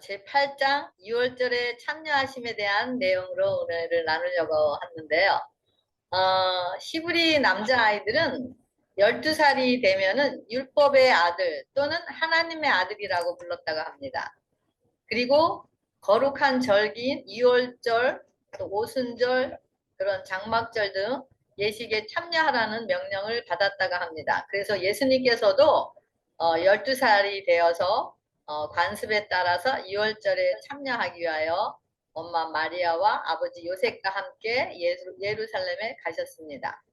제8장 6월절에 참여하심에 대한 내용으로 오늘을 나누려고 하는데요. 히브리 남자아이들은 12살이 되면은 율법의 아들 또는 하나님의 아들이라고 불렀다고 합니다. 그리고 거룩한 절기인 2월절, 또 오순절, 그런 장막절 등 예식에 참여하라는 명령을 받았다고 합니다. 그래서 예수님께서도 12살이 되어서 관습에 따라서 2월절에 참여하기 위하여 엄마 마리아와 아버지 요셉과 함께 예루살렘에 가셨습니다.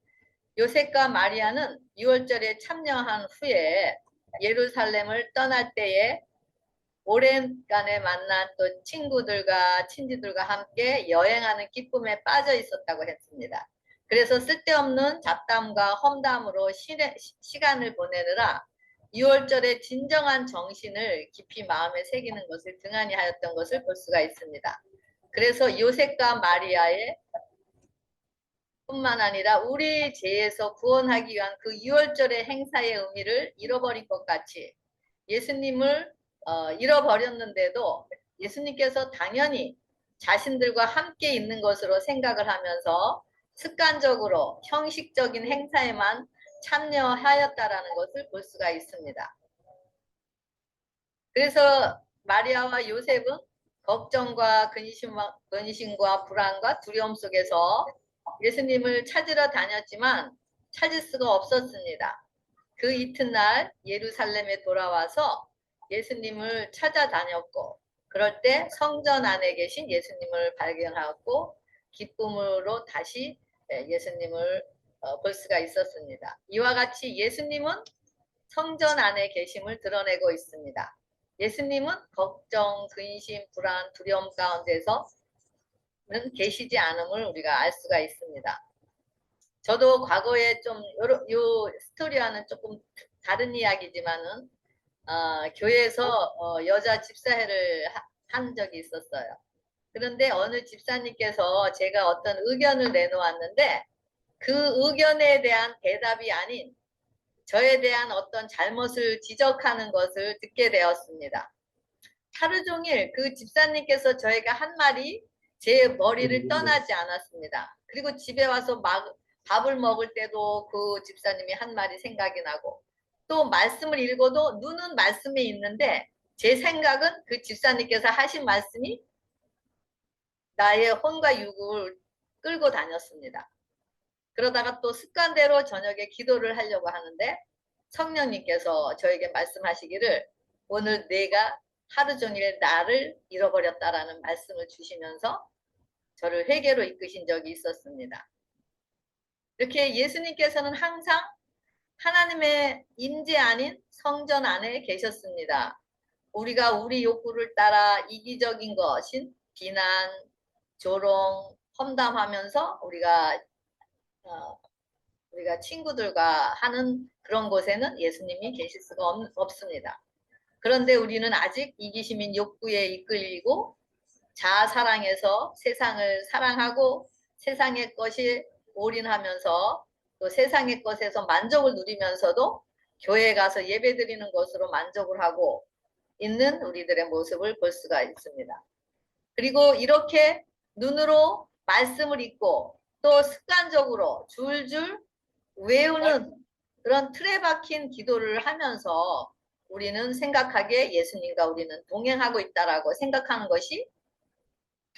요셉과 마리아는 6월절에 참여한 후에 예루살렘을 떠날 때에 오랜간에 만난 또 친구들과 친지들과 함께 여행하는 기쁨에 빠져 있었다고 했습니다. 그래서 쓸데없는 잡담과 험담으로 시간을 보내느라 6월절의 진정한 정신을 깊이 마음에 새기는 것을 등한히 하였던 것을 볼 수가 있습니다. 그래서 요셉과 마리아의 뿐만 아니라 우리 죄에서 구원하기 위한 그 6월절의 행사의 의미를 잃어버린 것 같이 예수님을 잃어버렸는데도 예수님께서 당연히 자신들과 함께 있는 것으로 생각을 하면서 습관적으로 형식적인 행사에만 참여하였다라는 것을 볼 수가 있습니다. 그래서 마리아와 요셉은 걱정과 근심과 불안과 두려움 속에서 예수님을 찾으러 다녔지만 찾을 수가 없었습니다. 그 이튿날 예루살렘에 돌아와서 예수님을 찾아다녔고 그럴 때 성전 안에 계신 예수님을 발견하고 기쁨으로 다시 예수님을 볼 수가 있었습니다. 이와 같이 예수님은 성전 안에 계심을 드러내고 있습니다. 예수님은 걱정, 근심, 불안, 두려움 가운데서는 계시지 않음을 우리가 알 수가 있습니다. 저도 과거에 좀 요 스토리와는 조금 다른 이야기지만은 교회에서 여자 집사회를 한 적이 있었어요. 그런데 어느 집사님께서 제가 어떤 의견을 내놓았는데 그 의견에 대한 대답이 아닌 저에 대한 어떤 잘못을 지적하는 것을 듣게 되었습니다. 하루 종일 그 집사님께서 저에게 한 말이 제 머리를 떠나지 않았습니다. 그리고 집에 와서 밥을 먹을 때도 그 집사님이 한 말이 생각이 나고 또 말씀을 읽어도 눈은 말씀에 있는데 제 생각은 그 집사님께서 하신 말씀이 나의 혼과 육을 끌고 다녔습니다. 그러다가 또 습관대로 저녁에 기도를 하려고 하는데 성령님께서 저에게 말씀하시기를 오늘 내가 하루 종일 나를 잃어버렸다라는 말씀을 주시면서 저를 회개로 이끄신 적이 있었습니다. 이렇게 예수님께서는 항상 하나님의 임재 아닌 성전 안에 계셨습니다. 우리가 우리 욕구를 따라 이기적인 것인 비난, 조롱, 험담하면서 우리가 친구들과 하는 그런 곳에는 예수님이 계실 수가 없습니다. 그런데 우리는 아직 이기심인 욕구에 이끌리고 자아사랑에서 세상을 사랑하고 세상의 것이 올인하면서 또 세상의 것에서 만족을 누리면서도 교회에 가서 예배드리는 것으로 만족을 하고 있는 우리들의 모습을 볼 수가 있습니다. 그리고 이렇게 눈으로 말씀을 읽고 또 습관적으로 줄줄 외우는 그런 틀에 박힌 기도를 하면서 우리는 생각하기에 예수님과 우리는 동행하고 있다라고 생각하는 것이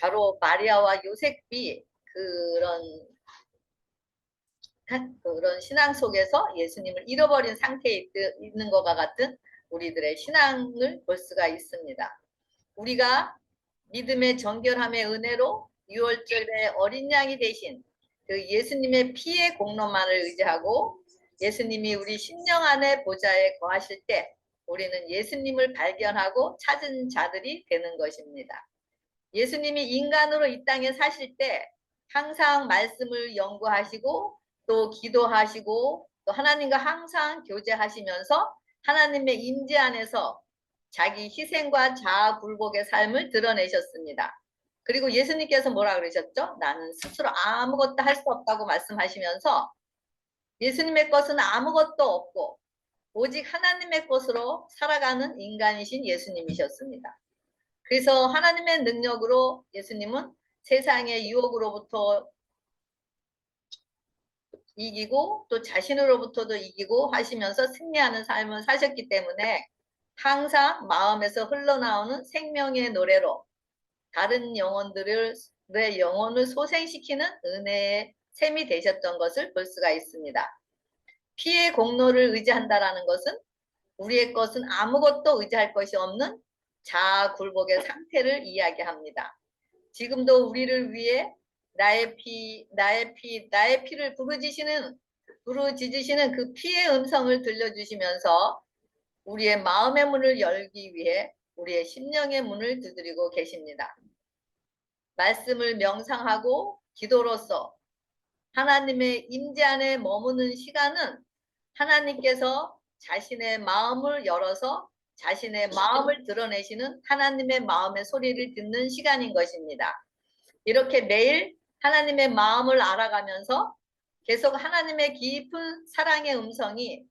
바로 마리아와 요셉이 그런 신앙 속에서 예수님을 잃어버린 상태에 있는 것과 같은 우리들의 신앙을 볼 수가 있습니다. 우리가 믿음의 정결함의 은혜로 6월절에 어린 양이 되신 그 예수님의 피의 공로만을 의지하고 예수님이 우리 심령 안에 보좌에 거하실 때 우리는 예수님을 발견하고 찾은 자들이 되는 것입니다. 예수님이 인간으로 이 땅에 사실 때 항상 말씀을 연구하시고 또 기도하시고 또 하나님과 항상 교제하시면서 하나님의 임재 안에서 자기 희생과 자아 굴복의 삶을 드러내셨습니다. 그리고 예수님께서 뭐라 그러셨죠? 나는 스스로 아무것도 할 수 없다고 말씀하시면서 예수님의 것은 아무것도 없고 오직 하나님의 것으로 살아가는 인간이신 예수님이셨습니다. 그래서 하나님의 능력으로 예수님은 세상의 유혹으로부터 이기고 또 자신으로부터도 이기고 하시면서 승리하는 삶을 사셨기 때문에 항상 마음에서 흘러나오는 생명의 노래로 다른 영혼들의 영혼을 소생시키는 은혜의 셈이 되셨던 것을 볼 수가 있습니다. 피의 공로를 의지한다라는 것은 우리의 것은 아무것도 의지할 것이 없는 자아 굴복의 상태를 이야기합니다. 지금도 우리를 위해 나의 피를 부르짖으시는 그 피의 음성을 들려주시면서 우리의 마음의 문을 열기 위해 우리의 심령의 문을 두드리고 계십니다. 말씀을 명상하고 기도로서 하나님의 임재 안에 머무는 시간은 하나님께서 자신의 마음을 열어서 자신의 마음을 드러내시는 하나님의 마음의 소리를 듣는 시간인 것입니다. 이렇게 매일 하나님의 마음을 알아가면서 계속 하나님의 깊은 사랑의 음성이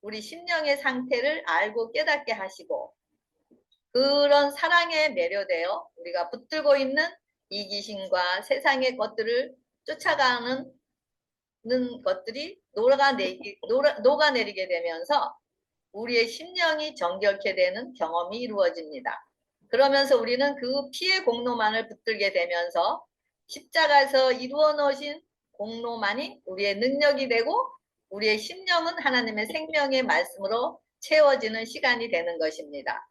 우리 심령의 상태를 알고 깨닫게 하시고 그런 사랑에 매료되어 우리가 붙들고 있는 이기심과 세상의 것들을 쫓아가는 것들이 녹아내리게 되면서 우리의 심령이 정결케 되는 경험이 이루어집니다. 그러면서 우리는 그 피의 공로만을 붙들게 되면서 십자가에서 이루어 놓으신 공로만이 우리의 능력이 되고 우리의 심령은 하나님의 생명의 말씀으로 채워지는 시간이 되는 것입니다.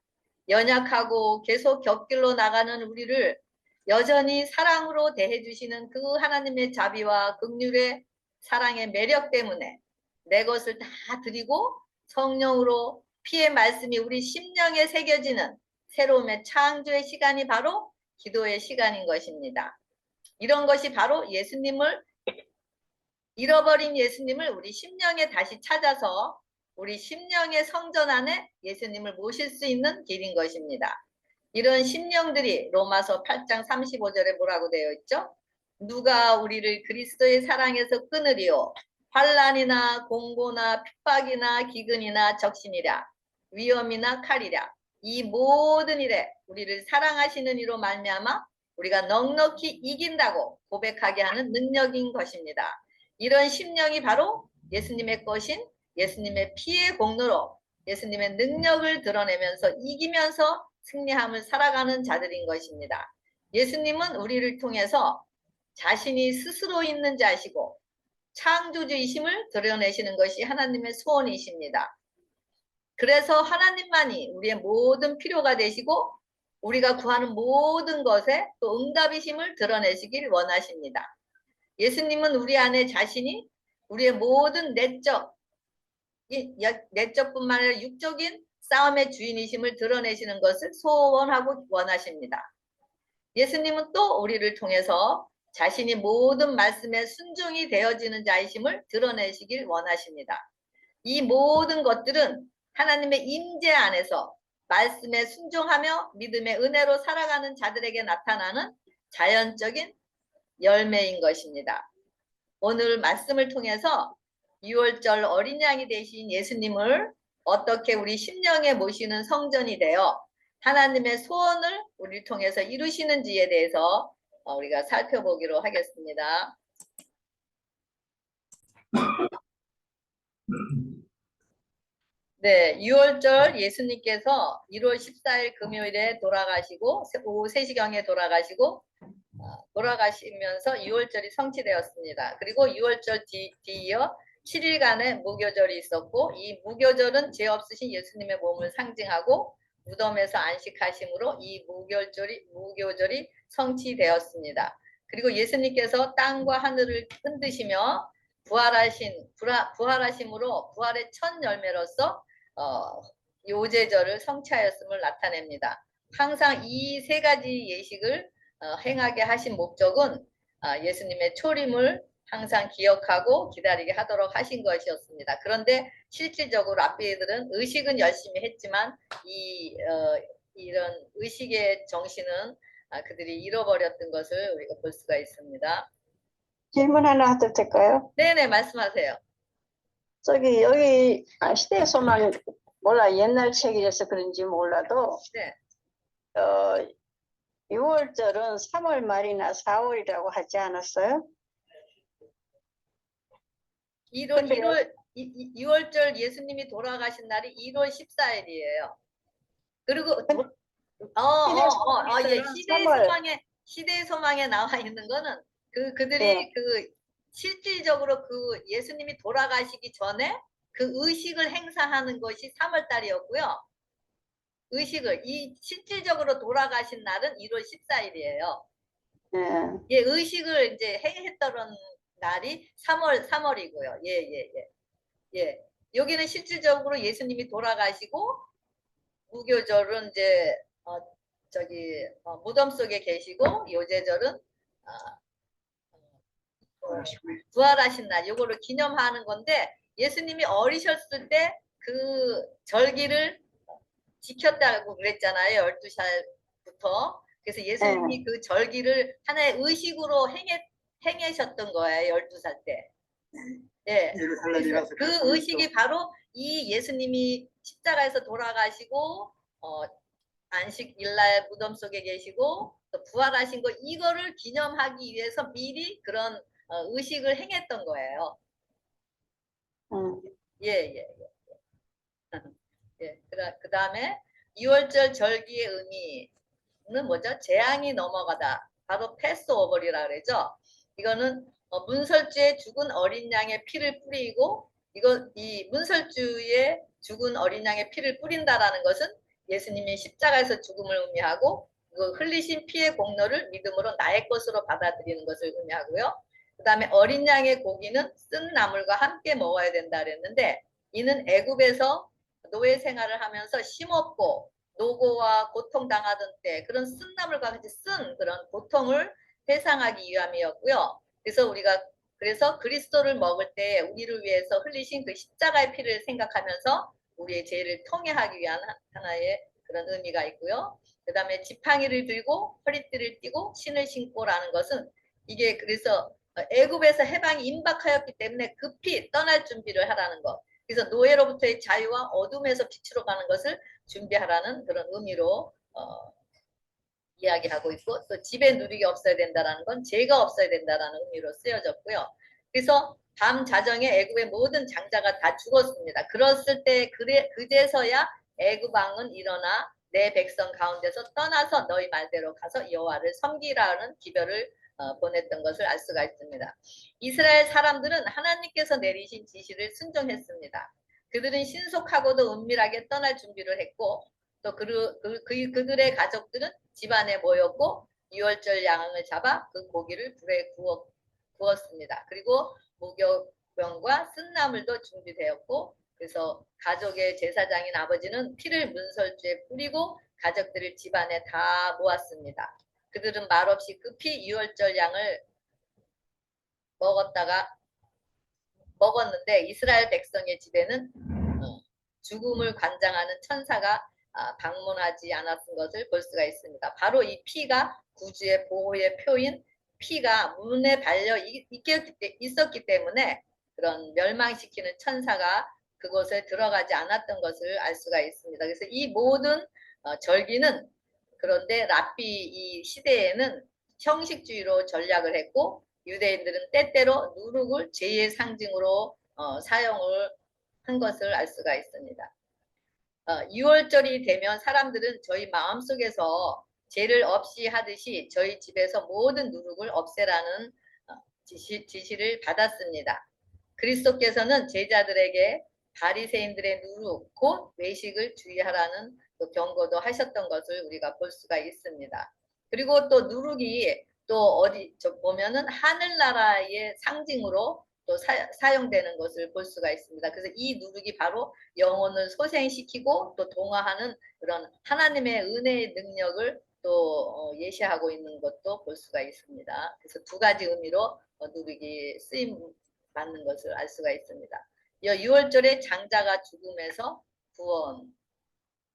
연약하고 계속 곁길로 나가는 우리를 여전히 사랑으로 대해주시는 그 하나님의 자비와 긍휼의 사랑의 매력 때문에 내 것을 다 드리고 성령으로 피의 말씀이 우리 심령에 새겨지는 새로움의 창조의 시간이 바로 기도의 시간인 것입니다. 이런 것이 바로 잃어버린 예수님을 우리 심령에 다시 찾아서 우리 심령의 성전 안에 예수님을 모실 수 있는 길인 것입니다. 이런 심령들이 로마서 8장 35절에 뭐라고 되어 있죠? 누가 우리를 그리스도의 사랑에서 끊으리요? 환난이나 공고나 핍박이나 기근이나 적신이라 위험이나 칼이라 이 모든 일에 우리를 사랑하시는 이로 말미암아 우리가 넉넉히 이긴다고 고백하게 하는 능력인 것입니다. 이런 심령이 바로 예수님의 것인 예수님의 피의 공로로 예수님의 능력을 드러내면서 이기면서 승리함을 살아가는 자들인 것입니다. 예수님은 우리를 통해서 자신이 스스로 있는 자시고 창조주이심을 드러내시는 것이 하나님의 소원이십니다. 그래서 하나님만이 우리의 모든 필요가 되시고 우리가 구하는 모든 것에 또 응답이심을 드러내시길 원하십니다. 예수님은 우리 안에 자신이 우리의 모든 내적뿐만 아니라 육적인 싸움의 주인이심을 드러내시는 것을 소원하고 원하십니다. 예수님은 또 우리를 통해서 자신이 모든 말씀에 순종이 되어지는 자이심을 드러내시길 원하십니다. 이 모든 것들은 하나님의 임재 안에서 말씀에 순종하며 믿음의 은혜로 살아가는 자들에게 나타나는 자연적인 열매인 것입니다. 오늘 말씀을 통해서 6월절 어린 양이 되신 예수님을 어떻게 우리 심령에 모시는 성전이 되어 하나님의 소원을 우리를 통해서 이루시는지에 대해서 우리가 살펴보기로 하겠습니다. 네, 6월절 예수님께서 1월 14일 금요일에 돌아가시고 오후 3시경에 돌아가시면서 6월절이 성취되었습니다. 그리고 6월절 뒤이어 7일간의 무교절이 있었고 이 무교절은 죄 없으신 예수님의 몸을 상징하고 무덤에서 안식하심으로 이 무교절이 성취되었습니다. 그리고 예수님께서 땅과 하늘을 흔드시며 부활하심으로 부활의 첫 열매로서 요제절을 성취하였음을 나타냅니다. 항상 이 세 가지 예식을 행하게 하신 목적은 예수님의 초림을 항상 기억하고 기다리게 하도록 하신 것이었습니다. 그런데 실질적으로 랍비들은 의식은 열심히 했지만 이런 의식의 정신은 그들이 잃어버렸던 것을 우리가 볼 수가 있습니다. 질문 하나 해도 될까요? 네네, 말씀하세요. 저기 여기 시대의 소망 몰라 옛날 책이라서 그런지 몰라도 네. 6월절은 3월 말이나 4월이라고 하지 않았어요? 6월절 예수님이 돌아가신 날이 1월 14일이에요. 그리고 시대의 소망에 나와 있는 거는 그들이 네. 실질적으로 예수님이 돌아가시기 전에 그 의식을 행사하는 것이 3월 달이었고요. 실질적으로 돌아가신 날은 1월 14일이에요. 예, 의식을 이제 행했던 날이 3월이고요. 예. 여기는 실질적으로 예수님이 돌아가시고 무교절은 이제 무덤 속에 계시고 요제절은 부활하신 날 요거를 기념하는 건데 예수님이 어리셨을 때 그 절기를 지켰다고 그랬잖아요. 12살부터. 그래서 예수님이 그 절기를 하나의 의식으로 행하셨던 거예요. 12살 때. 예. 그 의식이 바로 이 예수님이 십자가에서 돌아가시고 안식일날 무덤 속에 계시고 또 부활하신 거 이거를 기념하기 위해서 미리 그런 의식을 행했던 거예요. 예. 예. 그 다음에 6월절 절기의 의미는 뭐죠? 재앙이 넘어가다. 바로 패스오버리라 그러죠. 이거는 문설주에 죽은 어린 양의 피를 뿌리고 이 문설주에 죽은 어린 양의 피를 뿌린다라는 것은 예수님이 십자가에서 죽음을 의미하고 그 흘리신 피의 공로를 믿음으로 나의 것으로 받아들이는 것을 의미하고요. 그 다음에 어린 양의 고기는 쓴 나물과 함께 먹어야 된다 그랬는데 이는 애굽에서 노예 생활을 하면서 심없고 노고와 고통당하던 때 그런 쓴 나물과 같이 쓴 그런 고통을 회상하기 위함이었고요. 그래서 그리스도를 먹을 때 우리를 위해서 흘리신 그 십자가의 피를 생각하면서 우리의 죄를 통회하기 위한 하나의 그런 의미가 있고요. 그 다음에 지팡이를 들고 허리띠를 띠고 신을 신고라는 것은 이게 그래서 애굽에서 해방이 임박하였기 때문에 급히 떠날 준비를 하라는 것. 그래서 노예로부터의 자유와 어둠에서 빛으로 가는 것을 준비하라는 그런 의미로 이야기하고 있고 또 집에 누룩이 없어야 된다는 건 죄가 없어야 된다는 의미로 쓰여졌고요. 그래서 밤 자정에 애굽의 모든 장자가 다 죽었습니다. 그랬을 때 그제서야 애굽 왕은 일어나 내 백성 가운데서 떠나서 너희 말대로 가서 여호와를 섬기라는 기별을 보냈던 것을 알 수가 있습니다. 이스라엘 사람들은 하나님께서 내리신 지시를 순종했습니다. 그들은 신속하고도 은밀하게 떠날 준비를 했고 또 그들의 가족들은 집안에 모였고 6월절 양을 잡아 그 고기를 불에 구웠습니다. 그리고 무교병과 쓴나물도 준비되었고 그래서 가족의 제사장인 아버지는 피를 문설주에 뿌리고 가족들을 집안에 다 모았습니다. 그들은 말없이 급히 6월절 양을 먹었는데 이스라엘 백성의 집에는 죽음을 관장하는 천사가 방문하지 않았던 것을 볼 수가 있습니다. 바로 이 피가 구주의 보호의 표인 피가 문에 달려 있었기 때문에 그런 멸망시키는 천사가 그곳에 들어가지 않았던 것을 알 수가 있습니다. 그래서 이 모든 절기는 그런데 랍비 이 시대에는 형식주의로 전략을 했고 유대인들은 때때로 누룩을 죄의 상징으로 사용을 한 것을 알 수가 있습니다. 6월절이 되면 사람들은 저희 마음속에서 죄를 없이 하듯이 저희 집에서 모든 누룩을 없애라는 지시를 받았습니다. 그리스도께서는 제자들에게 바리새인들의 누룩 곧 외식을 주의하라는 경고도 하셨던 것을 우리가 볼 수가 있습니다. 그리고 또 누룩이 또 어디 보면은 하늘나라의 상징으로 또 사용되는 것을 볼 수가 있습니다. 그래서 이 누룩이 바로 영혼을 소생시키고 또 동화하는 그런 하나님의 은혜의 능력을 또 예시하고 있는 것도 볼 수가 있습니다. 그래서 두 가지 의미로 누룩이 쓰임 받는 것을 알 수가 있습니다. 6월절에 장자가 죽음에서 구원,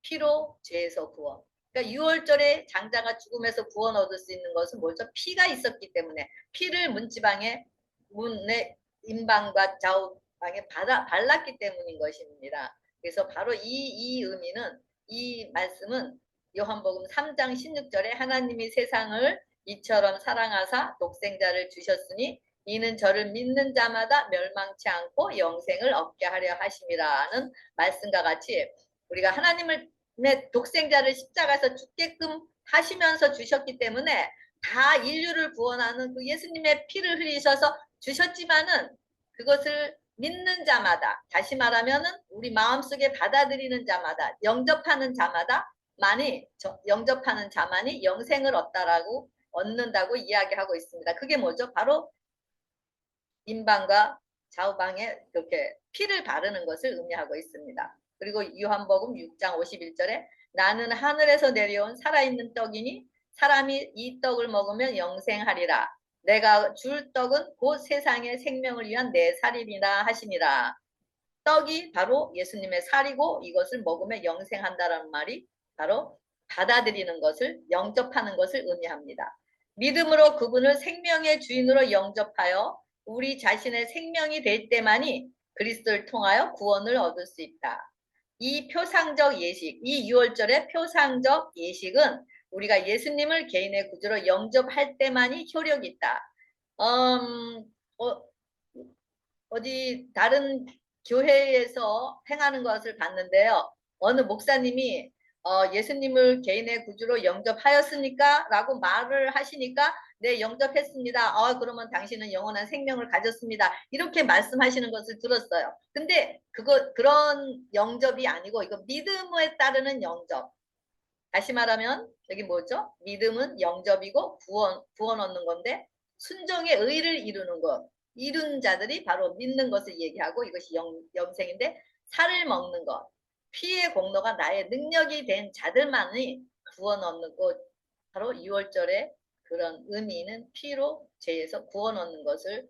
피로 죄에서 구원. 그러니까 6월절에 장자가 죽음에서 구원 얻을 수 있는 것은 뭐죠? 피가 있었기 때문에 피를 문에 임방과 좌우 방에 발랐기 때문인 것입니다. 그래서 바로 이 의미는, 이 말씀은 요한복음 3장 16절에 하나님이 세상을 이처럼 사랑하사 독생자를 주셨으니 이는 저를 믿는 자마다 멸망치 않고 영생을 얻게 하려 하심이라는 말씀과 같이 우리가 하나님의 독생자를 십자가에서 죽게끔 하시면서 주셨기 때문에 다 인류를 구원하는 그 예수님의 피를 흘리셔서 주셨지만은 그것을 믿는 자마다, 다시 말하면은 우리 마음속에 받아들이는 자마다, 영접하는 자만이 영생을 얻는다고 이야기하고 있습니다. 그게 뭐죠? 바로 인방과 좌우방에 이렇게 피를 바르는 것을 의미하고 있습니다. 그리고 요한복음 6장 51절에 나는 하늘에서 내려온 살아있는 떡이니 사람이 이 떡을 먹으면 영생하리라. 내가 줄 떡은 곧 세상의 생명을 위한 내 살이니라 하시니라. 떡이 바로 예수님의 살이고 이것을 먹으면 영생한다라는 말이 바로 받아들이는 것을, 영접하는 것을 의미합니다. 믿음으로 그분을 생명의 주인으로 영접하여 우리 자신의 생명이 될 때만이 그리스도를 통하여 구원을 얻을 수 있다. 이 표상적 예식, 이 6월절의 표상적 예식은 우리가 예수님을 개인의 구주로 영접할 때만이 효력이 있다. 어디 다른 교회에서 행하는 것을 봤는데요. 어느 목사님이 예수님을 개인의 구주로 영접하였습니까? 라고 말을 하시니까 네, 영접했습니다. 그러면 당신은 영원한 생명을 가졌습니다. 이렇게 말씀하시는 것을 들었어요. 근데 그런 영접이 아니고 이거 믿음에 따르는 영접. 다시 말하면 여기 뭐죠? 믿음은 영접이고 구원 얻는 건데 순종의 의를 이루는 것. 이룬 자들이 바로 믿는 것을 얘기하고 이것이 영생인데 살을 먹는 것. 피의 공로가 나의 능력이 된 자들만이 구원 얻는 것. 바로 6월절의 그런 의미는 피로 죄에서 구원 얻는 것을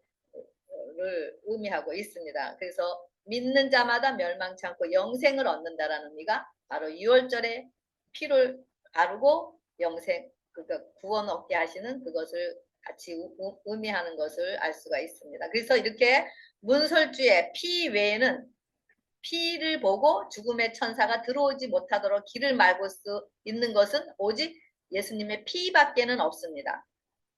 의미하고 있습니다. 그래서 믿는 자마다 멸망치 않고 영생을 얻는다라는 의미가 바로 6월절에 피를 바르고 영생, 그러니까 구원 얻게 하시는 그것을 같이 의미하는 것을 알 수가 있습니다. 그래서 이렇게 문설주의 피 외에는 피를 보고 죽음의 천사가 들어오지 못하도록 길을 막을 수 있는 것은 오직 예수님의 피밖에는 없습니다.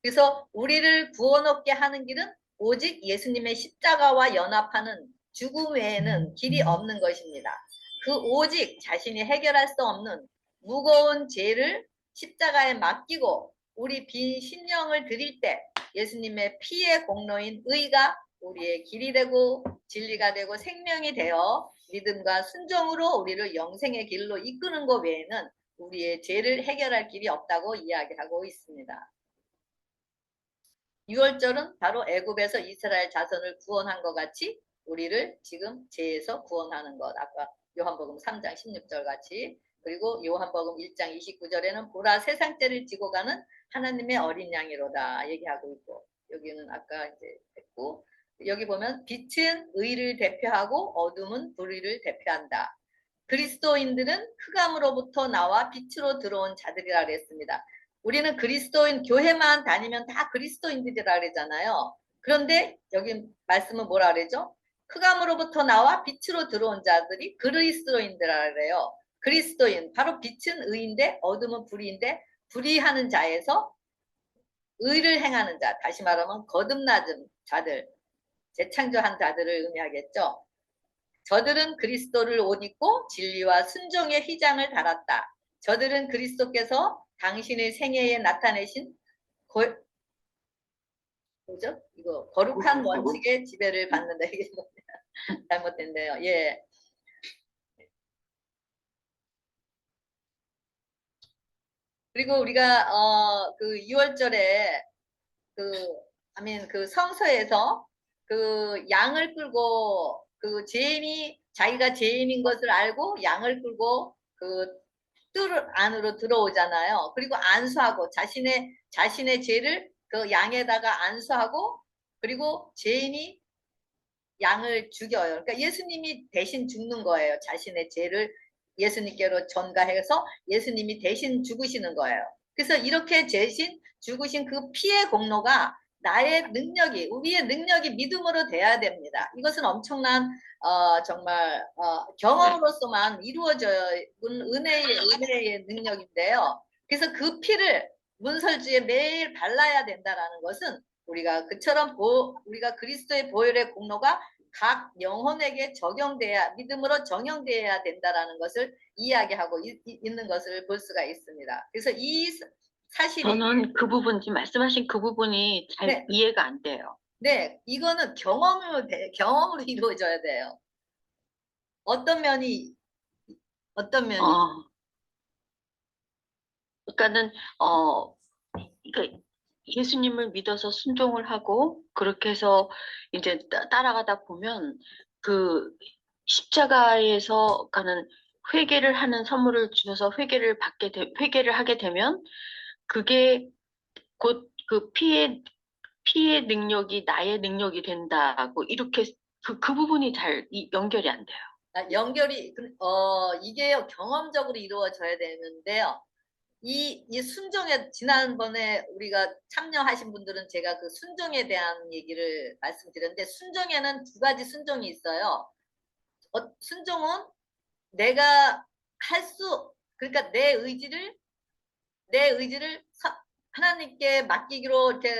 그래서 우리를 구원 얻게 하는 길은 오직 예수님의 십자가와 연합하는 죽음 외에는 길이 없는 것입니다. 그 오직 자신이 해결할 수 없는 무거운 죄를 십자가에 맡기고 우리 빈 심령을 드릴 때 예수님의 피의 공로인 의가 우리의 길이 되고 진리가 되고 생명이 되어 믿음과 순종으로 우리를 영생의 길로 이끄는 것 외에는 우리의 죄를 해결할 길이 없다고 이야기하고 있습니다. 6월절은 바로 애굽에서 이스라엘 자손을 구원한 것 같이 우리를 지금 죄에서 구원하는 것. 아까 요한복음 3장 16절 같이. 그리고 요한복음 1장 29절에는 보라 세상죄를 지고 가는 하나님의 어린 양이로다 얘기하고 있고, 여기는 아까 이제 했고, 여기 보면 빛은 의를 대표하고 어둠은 불의를 대표한다. 그리스도인들은 흑암으로부터 나와 빛으로 들어온 자들이라 그랬습니다. 우리는 그리스도인 교회만 다니면 다 그리스도인들이라 그러잖아요. 그런데 여기 말씀은 뭐라 그러죠? 흑암으로부터 나와 빛으로 들어온 자들이 그리스도인들이라 그래요. 그리스도인, 바로 빛은 의인데 어둠은 불의인데 불의하는 자에서 의를 행하는 자, 다시 말하면 거듭나은 자들, 재창조한 자들을 의미하겠죠. 저들은 그리스도를 옷 입고 진리와 순종의 휘장을 달았다. 저들은 그리스도께서 당신의 생애에 나타내신 뭐죠? 이거 거룩한 원칙의 지배를 받는다. 이게 잘못됐네요. 예. 그리고 우리가 그 6월절에 그 성서에서 그 양을 끌고 그 죄인이 자기가 죄인인 것을 알고 양을 끌고 그 뜰 안으로 들어오잖아요. 그리고 안수하고 자신의 죄를 그 양에다가 안수하고 그리고 죄인이 양을 죽여요. 그러니까 예수님이 대신 죽는 거예요. 자신의 죄를 예수님께로 전가해서 예수님이 대신 죽으시는 거예요. 그래서 이렇게 대신 죽으신 그 피의 공로가 나의 능력이, 우리의 능력이 믿음으로 돼야 됩니다. 이것은 엄청난 정말 경험으로서만 이루어져야 은혜의 능력인데요. 그래서 그 피를 문설주에 매일 발라야 된다라는 것은 우리가 그처럼 우리가 그리스도의 보혈의 공로가 각 영혼에게 적용돼야, 믿음으로 적용돼야 된다라는 것을 이야기하고 있는 것을 볼 수가 있습니다. 그래서 이 사실이, 저는 그 부분, 지금 말씀하신 그 부분이 잘 네. 이해가 안 돼요. 네, 이거는 경험으로 이루어져야 돼요. 어떤 면이 그러니까는 그러니까 예수님을 믿어서 순종을 하고 그렇게 해서 이제 따라가다 보면 그 십자가에서 가는 회개를 하는 선물을 주셔서 회개를 하게 되면 그게 곧 그 피의 능력이 나의 능력이 된다고 이렇게 그 부분이 잘 연결이 안 돼요. 연결이 이게요 경험적으로 이루어져야 되는데요. 이 순종에 지난번에 우리가 참여하신 분들은 제가 그 순종에 대한 얘기를 말씀드렸는데 순종에는 두 가지 순종이 있어요. 순종은 내가 그러니까 내 의지를 하나님께 맡기기로 이렇게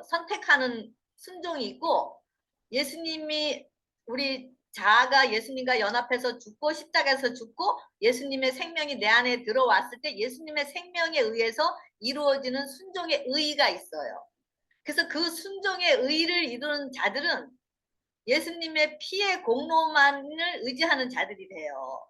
선택하는 순종이 있고, 예수님이 우리 자아가 예수님과 연합해서 죽고 십자가에서 죽고 예수님의 생명이 내 안에 들어왔을 때 예수님의 생명에 의해서 이루어지는 순종의 의의가 있어요. 그래서 그 순종의 의의를 이루는 자들은 예수님의 피의 공로만을 의지하는 자들이 돼요.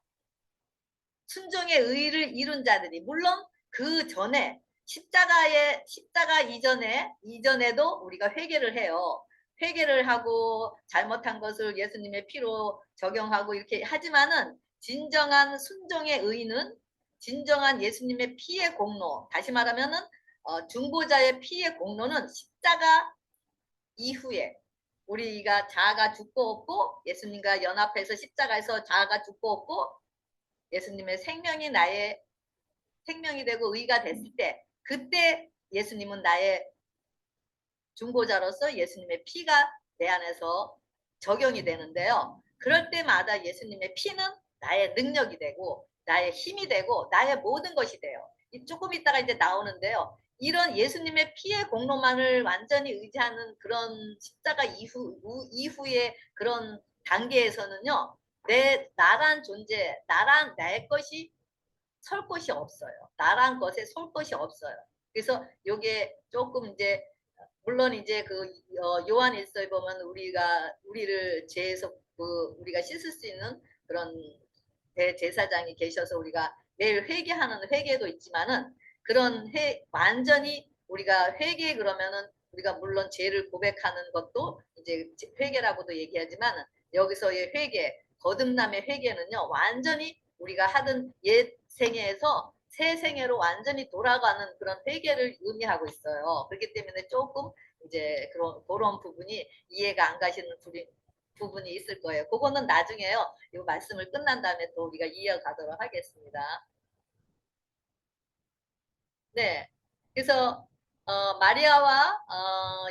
순종의 의의를 이룬 자들이. 물론 그 전에 십자가 이전에도 우리가 회개를 해요. 회개를 하고 잘못한 것을 예수님의 피로 적용하고 이렇게 하지만은 진정한 순종의 의의는 진정한 예수님의 피의 공로, 다시 말하면은 중보자의 피의 공로는 십자가 이후에 우리가 자아가 죽고 없고 예수님과 연합해서 십자가에서 자아가 죽고 없고 예수님의 생명이 나의 생명이 되고 의가 됐을 때 그때 예수님은 나의 중보자로서 예수님의 피가 내 안에서 적용이 되는데요. 그럴 때마다 예수님의 피는 나의 능력이 되고 나의 힘이 되고 나의 모든 것이 돼요. 조금 있다가 이제 나오는데요. 이런 예수님의 피의 공로만을 완전히 의지하는 그런 십자가 이후의 그런 단계에서는요. 나란 존재, 나의 것이 설 곳이 없어요. 나란 것에 설 곳이 없어요. 그래서 요게 조금 이제 물론 이제 그 요한일서에 보면 우리를 죄에서 우리가 씻을 수 있는 그런 대제사장이 계셔서 우리가 매일 회개하는 회개도 있지만은 그런 완전히 우리가 회개 그러면은 우리가 물론 죄를 고백하는 것도 이제 회개라고도 얘기하지만 여기서의 회개, 거듭남의 회개는요 완전히 우리가 하던 옛 생애에서 새 생애로 완전히 돌아가는 그런 회개를 의미하고 있어요. 그렇기 때문에 조금 이제 그런 부분이 이해가 안 가시는 부분이 있을 거예요. 그거는 나중에요. 이 말씀을 끝난 다음에 또 우리가 이어가도록 하겠습니다. 네. 그래서 마리아와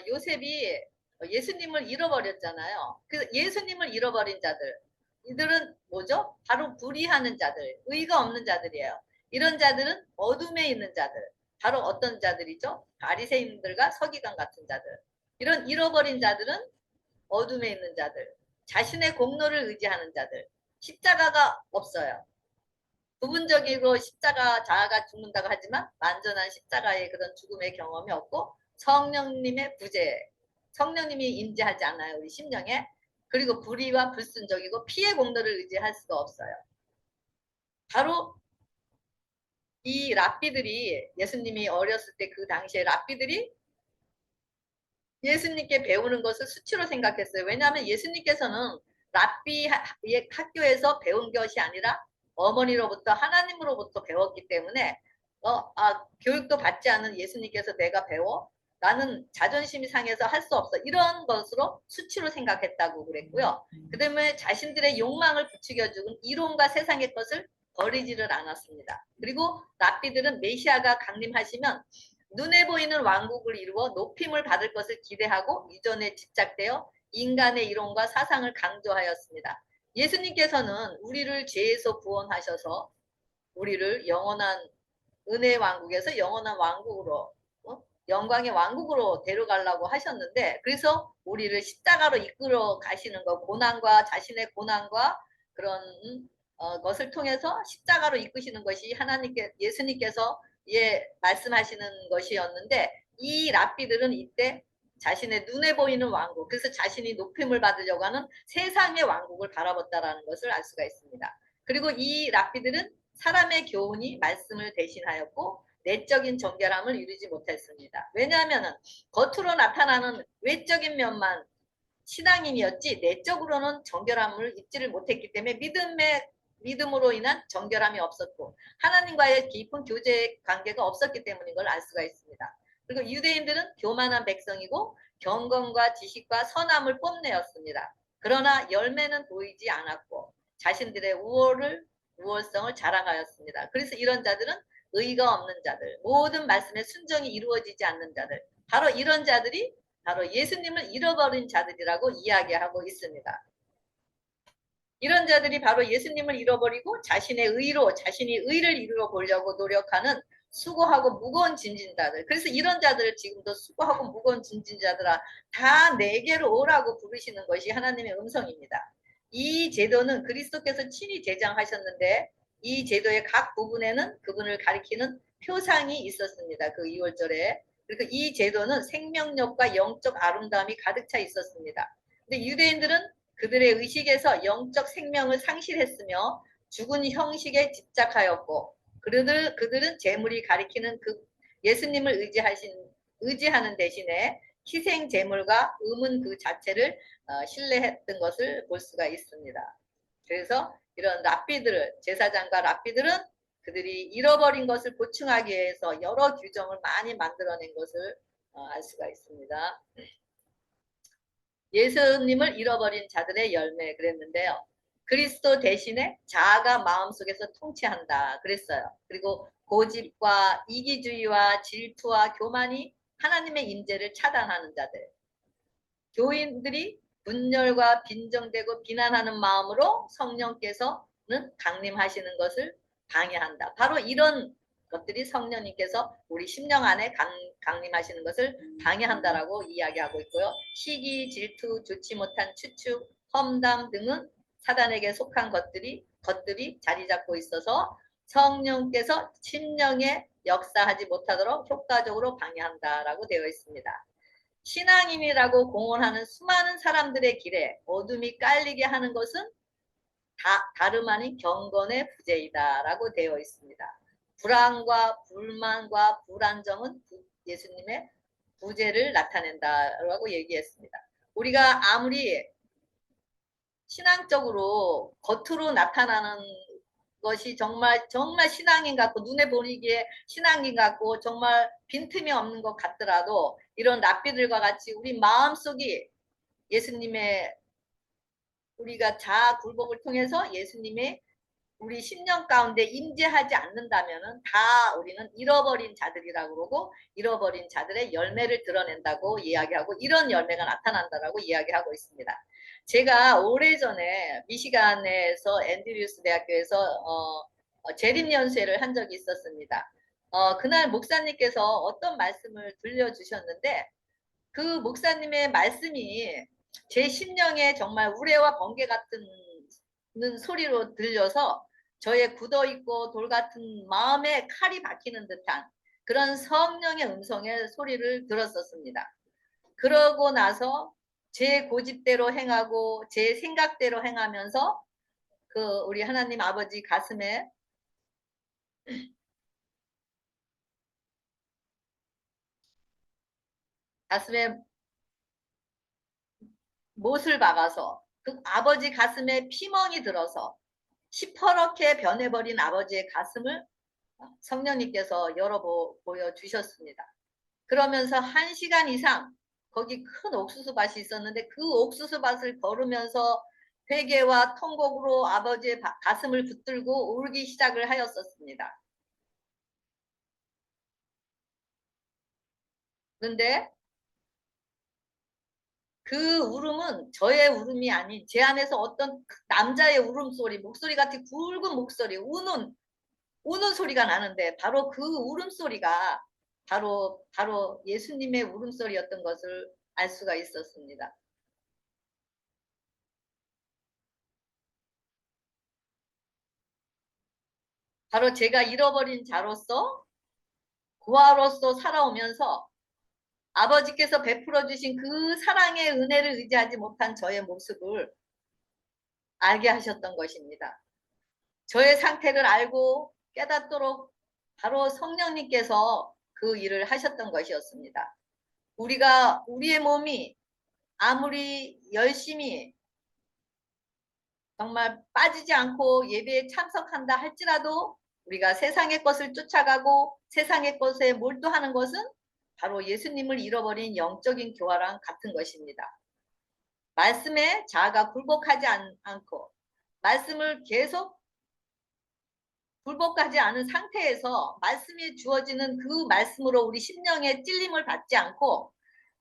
요셉이 예수님을 잃어버렸잖아요. 그래서 예수님을 잃어버린 자들, 이들은 뭐죠? 바로 불의하는 자들, 의가 없는 자들이에요. 이런 자들은 어둠에 있는 자들, 바로 어떤 자들이죠? 바리새인들과 서기관 같은 자들. 이런 잃어버린 자들은 어둠에 있는 자들, 자신의 공로를 의지하는 자들, 십자가가 없어요. 부분적으로 자아가 죽는다고 하지만 완전한 십자가의 그런 죽음의 경험이 없고 성령님의 부재, 성령님이 임재하지 않아요. 우리 심령에. 그리고 불의와 불순종이고 피의 공로를 의지할 수가 없어요. 바로 이 랍비들이 예수님이 어렸을 때 그 당시에 랍비들이 예수님께 배우는 것을 수치로 생각했어요. 왜냐하면 예수님께서는 랍비 학교에서 배운 것이 아니라 어머니로부터 하나님으로부터 배웠기 때문에 교육도 받지 않은 예수님께서 내가 배워? 나는 자존심이 상해서 할 수 없어. 이런 것으로 수치로 생각했다고 그랬고요. 그 다음에 자신들의 욕망을 부추겨 죽은 이론과 세상의 것을 버리지를 않았습니다. 그리고 랍비들은 메시아가 강림하시면 눈에 보이는 왕국을 이루어 높임을 받을 것을 기대하고 유전에 집착되어 인간의 이론과 사상을 강조하였습니다. 예수님께서는 우리를 죄에서 구원하셔서 우리를 영원한 은혜의 왕국에서 영원한 왕국으로 영광의 왕국으로 데려가려고 하셨는데, 그래서 우리를 십자가로 이끌어 가시는 것, 고난과 자신의 고난과 그런 것을 통해서 십자가로 이끄시는 것이 하나님께 예수님께서 말씀하시는 것이었는데, 이 랍비들은 이때 자신의 눈에 보이는 왕국, 그래서 자신이 높임을 받으려고 하는 세상의 왕국을 바라봤다라는 것을 알 수가 있습니다. 그리고 이 랍비들은 사람의 교훈이 말씀을 대신하였고 내적인 정결함을 이루지 못했습니다. 왜냐하면 겉으로 나타나는 외적인 면만 신앙인이었지 내적으로는 정결함을 입지를 못했기 때문에 믿음으로 인한 정결함이 없었고 하나님과의 깊은 교제 관계가 없었기 때문인 걸 알 수가 있습니다. 그리고 유대인들은 교만한 백성이고 경건과 지식과 선함을 뽐내었습니다. 그러나 열매는 보이지 않았고 자신들의 우월성을 자랑하였습니다. 그래서 이런 자들은 의가 없는 자들, 모든 말씀에 순종이 이루어지지 않는 자들, 바로 이런 자들이 바로 예수님을 잃어버린 자들이라고 이야기하고 있습니다. 이런 자들이 바로 예수님을 잃어버리고 자신의 의를 이루어 보려고 노력하는 수고하고 무거운 짐진자들. 그래서 이런 자들을 지금도 수고하고 무거운 짐진자들아 다 내게로 오라고 부르시는 것이 하나님의 음성입니다. 이 제도는 그리스도께서 친히 제정하셨는데 이 제도의 각 부분에는 그분을 가리키는 표상이 있었습니다. 그 2월절에. 그리고 이 제도는 생명력과 영적 아름다움이 가득 차 있었습니다. 근데 유대인들은 그들의 의식에서 영적 생명을 상실했으며 죽은 형식에 집착하였고 그들은 재물이 가리키는 그 예수님을 의지하는 대신에 희생 재물과 음은 그 자체를 신뢰했던 것을 볼 수가 있습니다. 그래서 이런 제사장과 랍비들은 그들이 잃어버린 것을 보충하기 위해서 여러 규정을 많이 만들어낸 것을 알 수가 있습니다. 예수님을 잃어버린 자들의 열매 그랬는데요. 그리스도 대신에 자아가 마음속에서 통치한다 그랬어요. 그리고 고집과 이기주의와 질투와 교만이 하나님의 임재를 차단하는 자들. 교인들이 분열과 빈정되고 비난하는 마음으로 성령께서는 강림하시는 것을 방해한다. 바로 이런 것들이 성령님께서 우리 심령 안에 강림하시는 것을 방해한다라고 이야기하고 있고요. 시기, 질투, 좋지 못한 추측, 험담 등은 사단에게 속한 것들이 자리 잡고 있어서 성령께서 심령에 역사하지 못하도록 효과적으로 방해한다라고 되어 있습니다. 신앙인이라고 공언하는 수많은 사람들의 길에 어둠이 깔리게 하는 것은 다름 아닌 경건의 부재이다라고 되어 있습니다. 불안과 불만과 불안정은 예수님의 부재를 나타낸다라고 얘기했습니다. 우리가 아무리 신앙적으로 겉으로 나타나는 것이 정말 신앙인 같고 눈에 보이기에 신앙인 같고 정말 빈틈이 없는 것 같더라도 이런 랍비들과 같이 우리 마음속이 예수님의 우리가 자아 굴복을 통해서 예수님의 우리 심령 가운데 임재하지 않는다면은 다 우리는 잃어버린 자들이라고 그러고 잃어버린 자들의 열매를 드러낸다고 이야기하고 이런 열매가 나타난다라고 이야기하고 있습니다. 제가 오래전에 미시간에서 앤드류스 대학교에서 재림연수회를 한 적이 있었습니다. 그날 목사님께서 어떤 말씀을 들려주셨는데 그 목사님의 말씀이 제 심령에 정말 우레와 번개 같은 소리로 들려서 저의 굳어있고 돌 같은 마음에 칼이 박히는 듯한 그런 성령의 음성의 소리를 들었었습니다. 그러고 나서 제 고집대로 행하고 제 생각대로 행하면서 그 우리 하나님 아버지 가슴에 못을 박아서 그 아버지 가슴에 피멍이 들어서 시퍼렇게 변해버린 아버지의 가슴을 성령님께서 보여주셨습니다. 그러면서 1시간 이상 거기 큰 옥수수밭이 있었는데 그 옥수수밭을 걸으면서 회개와 통곡으로 아버지의 가슴을 붙들고 울기 시작을 하였었습니다. 그런데 그 울음은 저의 울음이 아닌 제 안에서 어떤 남자의 울음소리, 목소리 같은 굵은 목소리, 우는 소리가 나는데 바로 그 울음소리가 바로 예수님의 울음소리였던 것을 알 수가 있었습니다. 바로 제가 잃어버린 자로서 고아로서 살아오면서 아버지께서 베풀어 주신 그 사랑의 은혜를 의지하지 못한 저의 모습을 알게 하셨던 것입니다. 저의 상태를 알고 깨닫도록 바로 성령님께서 그 일을 하셨던 것이었습니다. 우리의 몸이 아무리 열심히 정말 빠지지 않고 예배에 참석한다 할지라도 우리가 세상의 것을 쫓아가고 세상의 것에 몰두하는 것은 바로 예수님을 잃어버린 영적인 교화랑 같은 것입니다. 말씀에 자아가 굴복하지 않고 말씀을 계속 굴복하지 않은 상태에서 말씀이 주어지는 그 말씀으로 우리 심령의 찔림을 받지 않고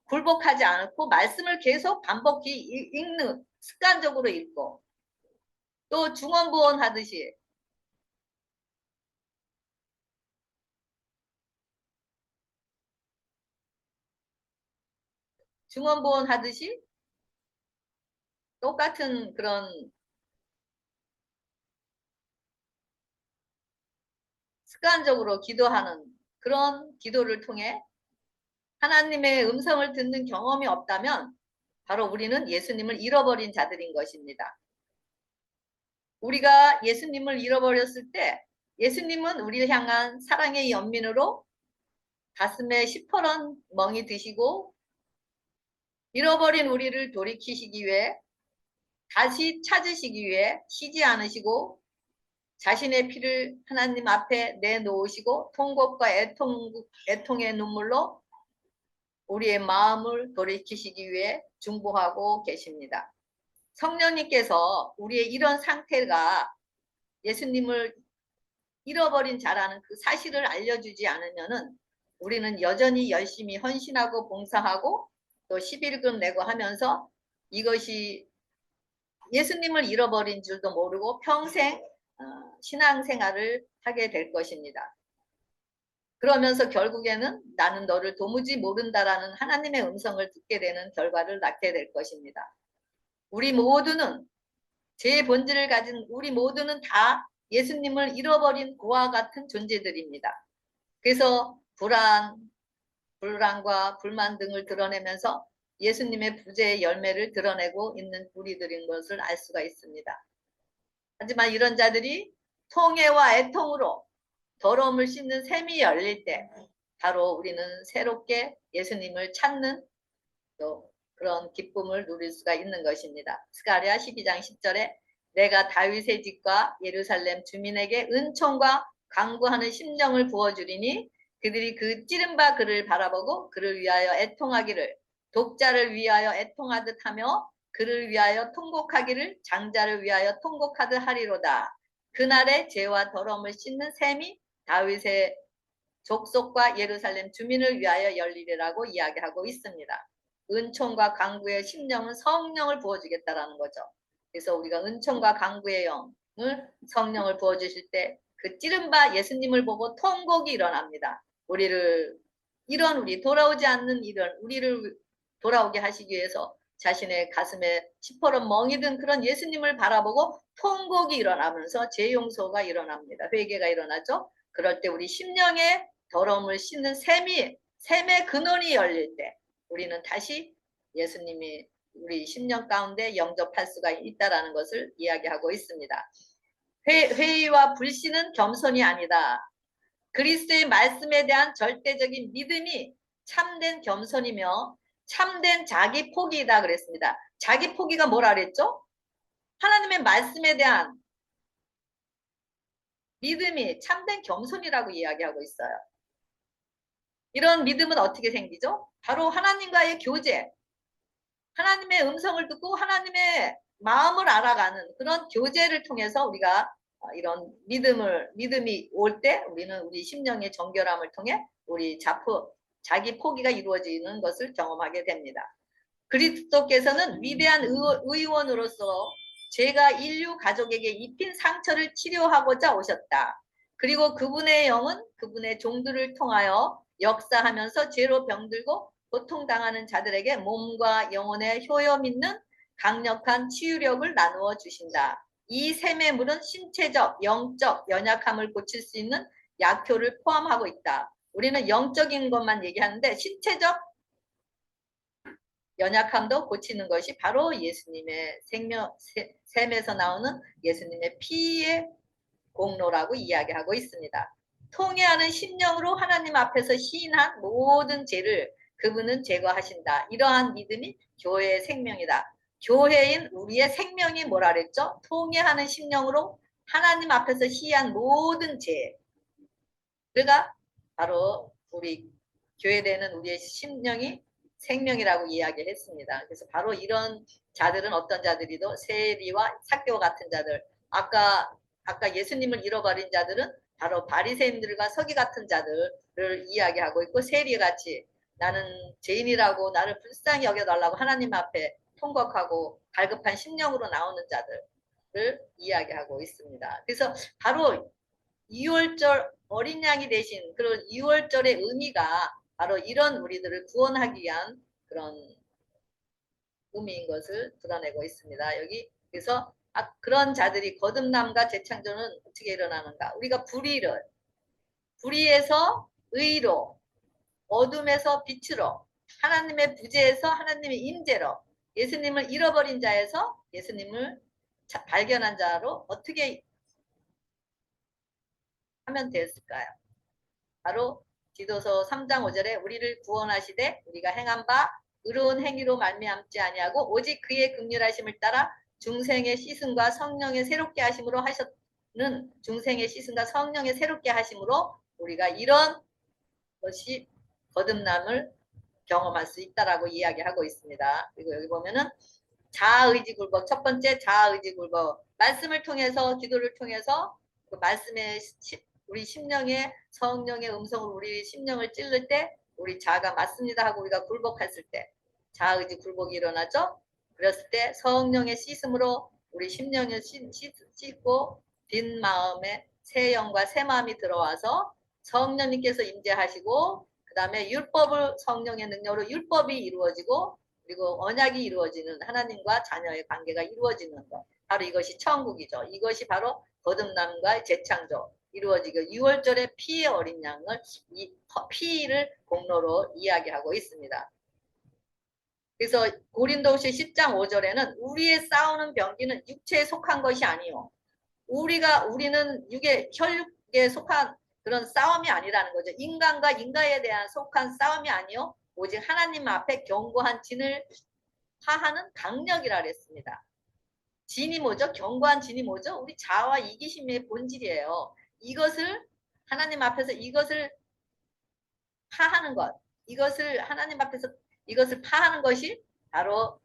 굴복하지 않고 말씀을 계속 반복히 읽는 습관적으로 읽고 또 중언부언 하듯이 똑같은 그런 습관적으로 기도하는 그런 기도를 통해 하나님의 음성을 듣는 경험이 없다면 바로 우리는 예수님을 잃어버린 자들인 것입니다. 우리가 예수님을 잃어버렸을 때 예수님은 우리를 향한 사랑의 연민으로 가슴에 시퍼런 멍이 드시고 잃어버린 우리를 돌이키시기 위해 다시 찾으시기 위해 쉬지 않으시고 자신의 피를 하나님 앞에 내놓으시고 통곡과 애통의 눈물로 우리의 마음을 돌이키시기 위해 중보하고 계십니다. 성령님께서 우리의 이런 상태가 예수님을 잃어버린 자라는 그 사실을 알려주지 않으면은 우리는 여전히 열심히 헌신하고 봉사하고 또 11금 내고 하면서 이것이 예수님을 잃어버린 줄도 모르고 평생 신앙생활을 하게 될 것입니다. 그러면서 결국에는 나는 너를 도무지 모른다라는 하나님의 음성을 듣게 되는 결과를 낳게 될 것입니다. 우리 모두는 제 본질을 가진 우리 모두는 다 예수님을 잃어버린 고와 같은 존재들입니다. 그래서 불안과 불만 등을 드러내면서 예수님의 부재의 열매를 드러내고 있는 우리들인 것을 알 수가 있습니다. 하지만 이런 자들이 통해와 애통으로 더러움을 씻는 샘이 열릴 때 바로 우리는 새롭게 예수님을 찾는 또 그런 기쁨을 누릴 수가 있는 것입니다. 스가랴 12장 10절에 내가 다윗의 집과 예루살렘 주민에게 은총과 강구하는 심령을 부어주리니 그들이 그 찌른 바 그를 바라보고 그를 위하여 애통하기를 독자를 위하여 애통하듯 하며 그를 위하여 통곡하기를 장자를 위하여 통곡하듯 하리로다. 그날에 죄와 더러움을 씻는 샘이 다윗의 족속과 예루살렘 주민을 위하여 열리리라고 이야기하고 있습니다. 은총과 강구의 심령은 성령을 부어주겠다라는 거죠. 그래서 우리가 은총과 강구의 영을 성령을 부어주실 때 그 찌른바 예수님을 보고 통곡이 일어납니다. 우리 돌아오지 않는 우리를 돌아오게 하시기 위해서 자신의 가슴에 시퍼런 멍이 든 그런 예수님을 바라보고 통곡이 일어나면서 죄용서가 일어납니다. 회개가 일어나죠. 그럴 때 우리 심령의 더러움을 씻는 샘의 근원이 열릴 때 우리는 다시 예수님이 우리 심령 가운데 영접할 수가 있다라는 것을 이야기하고 있습니다. 회의와 불신은 겸손이 아니다. 그리스도의 말씀에 대한 절대적인 믿음이 참된 겸손이며 참된 자기 포기이다 그랬습니다. 자기 포기가 뭐라 그랬죠? 하나님의 말씀에 대한 믿음이 참된 겸손이라고 이야기하고 있어요. 이런 믿음은 어떻게 생기죠? 바로 하나님과의 교제, 하나님의 음성을 듣고 하나님의 마음을 알아가는 그런 교제를 통해서 우리가 이런 믿음이 올 때 우리는 우리 심령의 정결함을 통해 우리 자기 포기가 이루어지는 것을 경험하게 됩니다. 그리스도께서는 위대한 의원으로서 죄가 인류 가족에게 입힌 상처를 치료하고자 오셨다. 그리고 그분의 영은 그분의 종들을 통하여 역사하면서 죄로 병들고 고통당하는 자들에게 몸과 영혼의 효염 있는 강력한 치유력을 나누어 주신다. 이 샘의 물은 신체적, 영적 연약함을 고칠 수 있는 약효를 포함하고 있다. 우리는 영적인 것만 얘기하는데 신체적 연약함도 고치는 것이 바로 예수님의 샘에서 나오는 예수님의 피의 공로라고 이야기하고 있습니다. 통회하는 심령으로 하나님 앞에서 시인한 모든 죄를 그분은 제거하신다. 이러한 믿음이 교회의 생명이다. 교회인 우리의 생명이 뭐라 그랬죠? 통회하는 심령으로 하나님 앞에서 시인한 모든 죄. 그가 바로 우리 교회되는 우리의 심령이 생명이라고 이야기했습니다. 그래서 바로 이런 자들은 어떤 자들이도 세리와 삭개와 같은 자들, 아까 예수님을 잃어버린 자들은 바로 바리새인들과 서기 같은 자들을 이야기하고 있고, 세리같이 나는 죄인이라고 나를 불쌍히 여겨달라고 하나님 앞에 통곡하고 갈급한 심령으로 나오는 자들을 이야기하고 있습니다. 그래서 바로 6월절 어린 양이 되신 그런 6월절의 의미가 바로 이런 우리들을 구원하기 위한 그런 의미인 것을 드러내고 있습니다. 여기 그래서 그런 자들이 거듭남과 재창조는 어떻게 일어나는가? 우리가 불의에서 의로, 어둠에서 빛으로, 하나님의 부재에서 하나님의 임재로, 예수님을 잃어버린 자에서 예수님을 발견한 자로 어떻게 하면 됐을까요? 바로 디도서 3장 5절에 우리를 구원하시되 우리가 행한 바 의로운 행위로 말미암지 아니하고 오직 그의 긍휼하심을 따라 중생의 시승과 성령의 새롭게 하심으로 하셨는 중생의 시승과 성령의 새롭게 하심으로 우리가 이런 것이 거듭남을 경험할 수 있다라고 이야기하고 있습니다. 그리고 여기 보면은 자아의지 굴복, 첫 번째 자아의지 굴복, 말씀을 통해서 기도를 통해서 그 말씀의 우리 심령의 성령의 음성을 우리 심령을 찔를 때 우리 자아가 맞습니다 하고 우리가 굴복했을 때 자아의지 굴복이 일어나죠. 그랬을 때 성령의 씻음으로 우리 심령을 씻고 빈 마음에 새 영과 새 마음이 들어와서 성령님께서 임재하시고 그 다음에 율법을 성령의 능력으로 율법이 이루어지고 그리고 언약이 이루어지는 하나님과 자녀의 관계가 이루어지는 것. 바로 이것이 천국이죠. 이것이 바로 거듭남과 재창조 이루어지고 6월절의 피의 어린 양을 이 피를 공로로 이야기하고 있습니다. 그래서 고린도후서 10장 5절에는 우리의 싸우는 병기는 육체에 속한 것이 아니요. 우리는 혈육에 속한 그런 싸움이 아니라는 거죠. 인간과 인간에 대한 속한 싸움이 아니요. 오직 하나님 앞에 견고한 진을 파하는 강력이라 그랬습니다. 진이 뭐죠? 견고한 진이 뭐죠? 우리 자아와 이기심의 본질이에요. 이것을 하나님 앞에서 이것을 파하는 것, 이것을 하나님 앞에서 이것을 파하는 것이 바로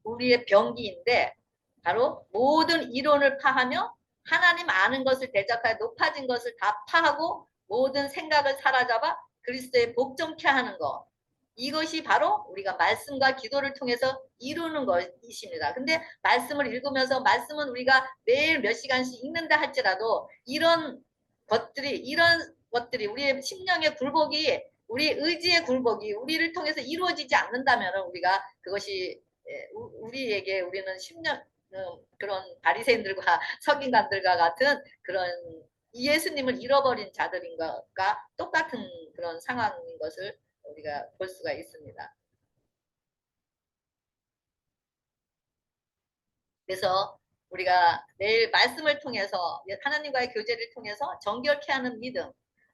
우리의 병기인데 바로 모든 이론을 파하며 하나님 아는 것을 대적하여 높아진 것을 다 파하고 모든 생각을 사로잡아 그리스도의 복종케 하는 것. 이것이 바로 우리가 말씀과 기도를 통해서 이루는 것이십니다. 근데 말씀을 읽으면서 말씀은 우리가 매일 몇 시간씩 읽는다 할지라도 이런 것들이 우리의 심령의 굴복이 우리 의지의 굴복이 우리를 통해서 이루어지지 않는다면 우리가 그것이 우리에게 우리는 심령 그런 바리새인들과 서기관들과 같은 그런 예수님을 잃어버린 자들인 것과 똑같은 그런 상황인 것을 우리가 볼 수가 있습니다. 그래서 우리가 매일 말씀을 통해서 하나님과의 교제를 통해서 정결케 하는 믿음,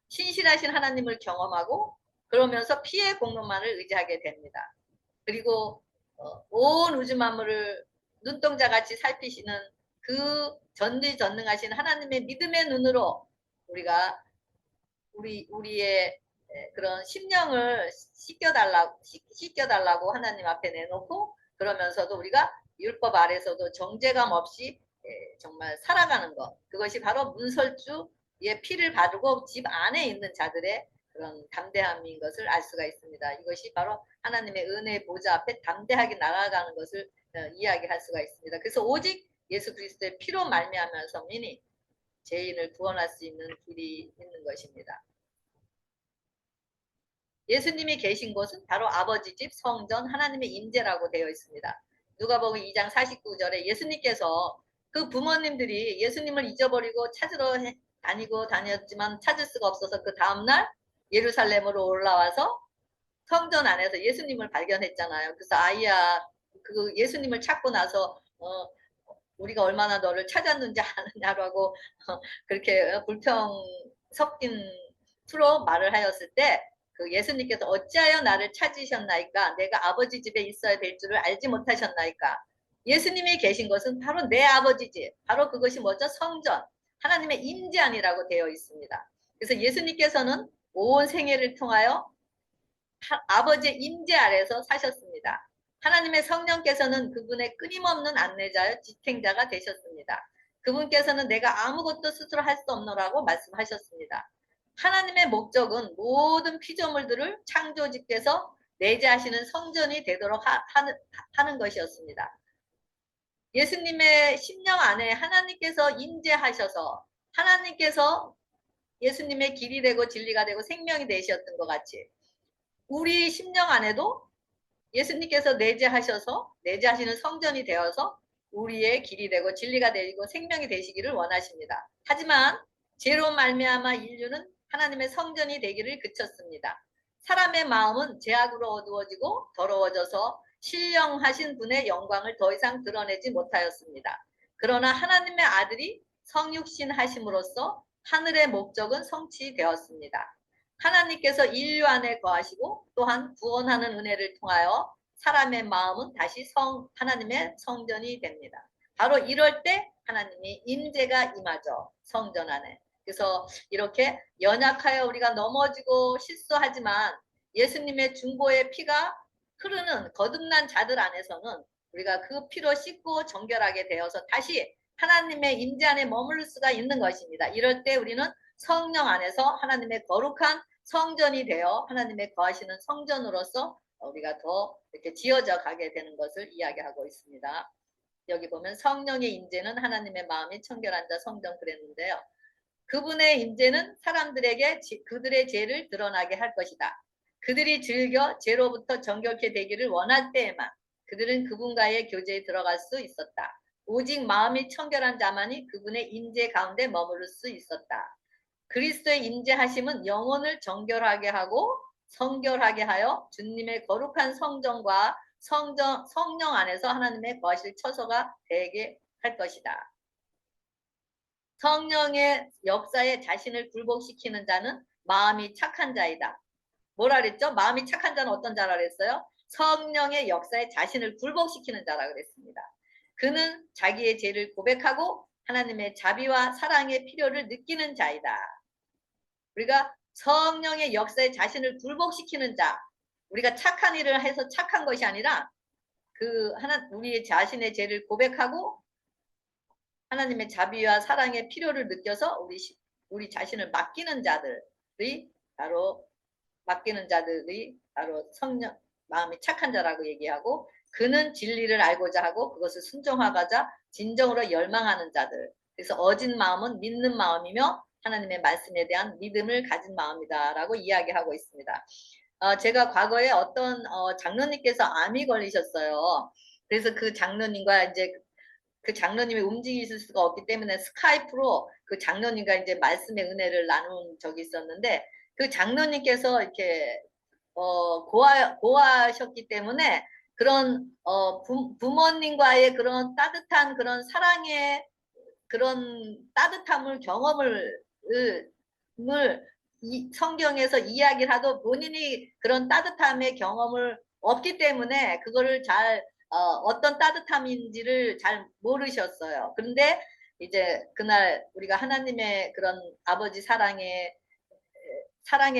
신실하신 하나님을 경험하고 그러면서 피의 공로만을 의지하게 됩니다. 그리고 온 우주 만물을 눈동자같이 살피시는 그 전지전능하신 하나님의 믿음의 눈으로 우리가 우리의 그런 심령을 씻겨달라고 하나님 앞에 내놓고 그러면서도 우리가 율법 아래서도 정죄감 없이 정말 살아가는 것. 그것이 바로 문설주의 피를 바르고 집 안에 있는 자들의 그런 담대함인 것을 알 수가 있습니다. 이것이 바로 하나님의 은혜의 보좌 앞에 담대하게 나아가는 것을 이야기할 수가 있습니다. 그래서 오직 예수 그리스도의 피로 말미암아서만이 죄인을 구원할 수 있는 길이 있는 것입니다. 예수님이 계신 곳은 바로 아버지 집 성전 하나님의 임재라고 되어 있습니다. 누가복음 2장 49절에 예수님께서 그 부모님들이 예수님을 잊어버리고 찾으러 다녔지만 찾을 수가 없어서 그 다음날 예루살렘으로 올라와서 성전 안에서 예수님을 발견했잖아요. 그래서 아이야, 그 예수님을 찾고 나서 우리가 얼마나 너를 찾았는지 아느냐라고 그렇게 불평 섞인 투로 말을 하였을 때 그 예수님께서 어찌하여 나를 찾으셨나이까? 내가 아버지 집에 있어야 될 줄을 알지 못하셨나이까? 예수님이 계신 것은 바로 내 아버지 집, 바로 그것이 뭐죠? 성전, 하나님의 임재 안이라고 되어 있습니다. 그래서 예수님께서는 온 생애를 통하여 아버지의 임재 아래서 사셨습니다. 하나님의 성령께서는 그분의 끊임없는 안내자여 지탱자가 되셨습니다. 그분께서는 내가 아무것도 스스로 할 수 없노라고 말씀하셨습니다. 하나님의 목적은 모든 피조물들을 창조주께서 내재하시는 성전이 되도록 하는 것이었습니다. 예수님의 심령 안에 하나님께서 임재하셔서 하나님께서 예수님의 길이 되고 진리가 되고 생명이 되셨던 것 같이 우리 심령 안에도 예수님께서 내재하시는 성전이 되어서 우리의 길이 되고 진리가 되고 생명이 되시기를 원하십니다. 하지만 죄로 말미암아 인류는 하나님의 성전이 되기를 그쳤습니다. 사람의 마음은 죄악으로 어두워지고 더러워져서 신령하신 분의 영광을 더 이상 드러내지 못하였습니다. 그러나 하나님의 아들이 성육신 하심으로써 하늘의 목적은 성취되었습니다. 하나님께서 인류 안에 거하시고 또한 구원하는 은혜를 통하여 사람의 마음은 다시 하나님의 성전이 됩니다. 바로 이럴 때 하나님이 임재가 임하죠. 성전 안에. 그래서 이렇게 연약하여 우리가 넘어지고 실수하지만 예수님의 중보의 피가 흐르는 거듭난 자들 안에서는 우리가 그 피로 씻고 정결하게 되어서 다시 하나님의 임재 안에 머물 수가 있는 것입니다. 이럴 때 우리는 성령 안에서 하나님의 거룩한 성전이 되어 하나님의 거하시는 성전으로서 우리가 더 이렇게 지어져 가게 되는 것을 이야기하고 있습니다. 여기 보면 성령의 임재는 하나님의 마음이 청결한 자 성전 그랬는데요. 그분의 임재는 사람들에게 그들의 죄를 드러나게 할 것이다. 그들이 즐겨 죄로부터 정결케 되기를 원할 때에만 그들은 그분과의 교제에 들어갈 수 있었다. 오직 마음이 청결한 자만이 그분의 임재 가운데 머무를 수 있었다. 그리스도의 임재하심은 영혼을 정결하게 하고 성결하게 하여 주님의 거룩한 성전과 성령 안에서 하나님의 거하실 처소가 되게 할 것이다. 성령의 역사에 자신을 굴복시키는 자는 마음이 착한 자이다. 뭐라 그랬죠? 마음이 착한 자는 어떤 자라 그랬어요? 성령의 역사에 자신을 굴복시키는 자라 그랬습니다. 그는 자기의 죄를 고백하고 하나님의 자비와 사랑의 필요를 느끼는 자이다. 우리가 성령의 역사에 자신을 굴복시키는 자, 우리가 착한 일을 해서 착한 것이 아니라 우리의 자신의 죄를 고백하고 하나님의 자비와 사랑의 필요를 느껴서 우리 자신을 맡기는 자들이 바로 성령 마음이 착한 자라고 얘기하고 그는 진리를 알고자 하고 그것을 순종하고자 진정으로 열망하는 자들. 그래서 어진 마음은 믿는 마음이며 하나님의 말씀에 대한 믿음을 가진 마음이다라고 이야기하고 있습니다. 제가 과거에 어떤 장로님께서 암이 걸리셨어요. 그래서 그 장로님과 이제 그 장로님이 움직이실 수가 없기 때문에 스카이프로 그 장로님과 이제 말씀의 은혜를 나눈 적이 있었는데 그 장로님께서 이렇게 고아셨기 때문에 그런 부모님과의 그런 따뜻한 그런 사랑의 그런 따뜻함을 경험을 성경에서 이야기를 하도 본인이 그런 따뜻함의 경험을 없기 때문에 그거를 잘 어떤 따뜻함인지를 잘 모르셨어요. 그런데 이제 그날 우리가 하나님의 그런 아버지 사랑에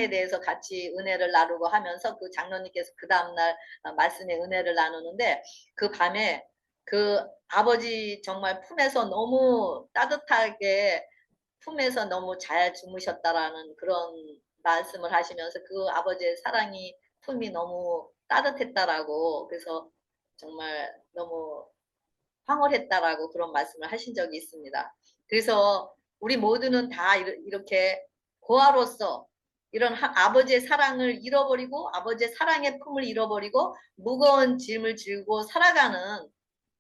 대해서 같이 은혜를 나누고 하면서 그 장로님께서 그 다음날 말씀의 은혜를 나누는데 그 밤에 그 아버지 정말 품에서 너무 따뜻하게 품에서 너무 잘 주무셨다라는 그런 말씀을 하시면서 그 아버지의 사랑이 품이 너무 따뜻했다라고, 그래서 정말 너무 황홀했다라고 그런 말씀을 하신 적이 있습니다. 그래서 우리 모두는 다 이렇게 고아로서 이런 아버지의 사랑을 잃어버리고 아버지의 사랑의 품을 잃어버리고 무거운 짐을 지고 살아가는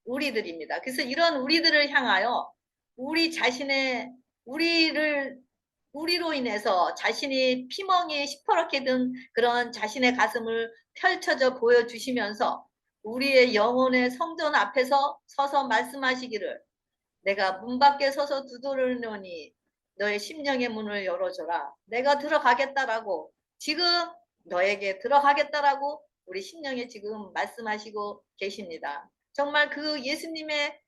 우리들입니다. 그래서 이런 우리들을 향하여 우리 자신의 우리로 인해서 자신이 피멍이 시퍼렇게 든 그런 자신의 가슴을 펼쳐져 보여주시면서 우리의 영혼의 성전 앞에서 서서 말씀하시기를, 내가 문 밖에 서서 두드리노니 너의 심령의 문을 열어줘라. 내가 들어가겠다라고, 지금 너에게 들어가겠다라고 우리 심령에 지금 말씀하시고 계십니다. 정말 그 예수님의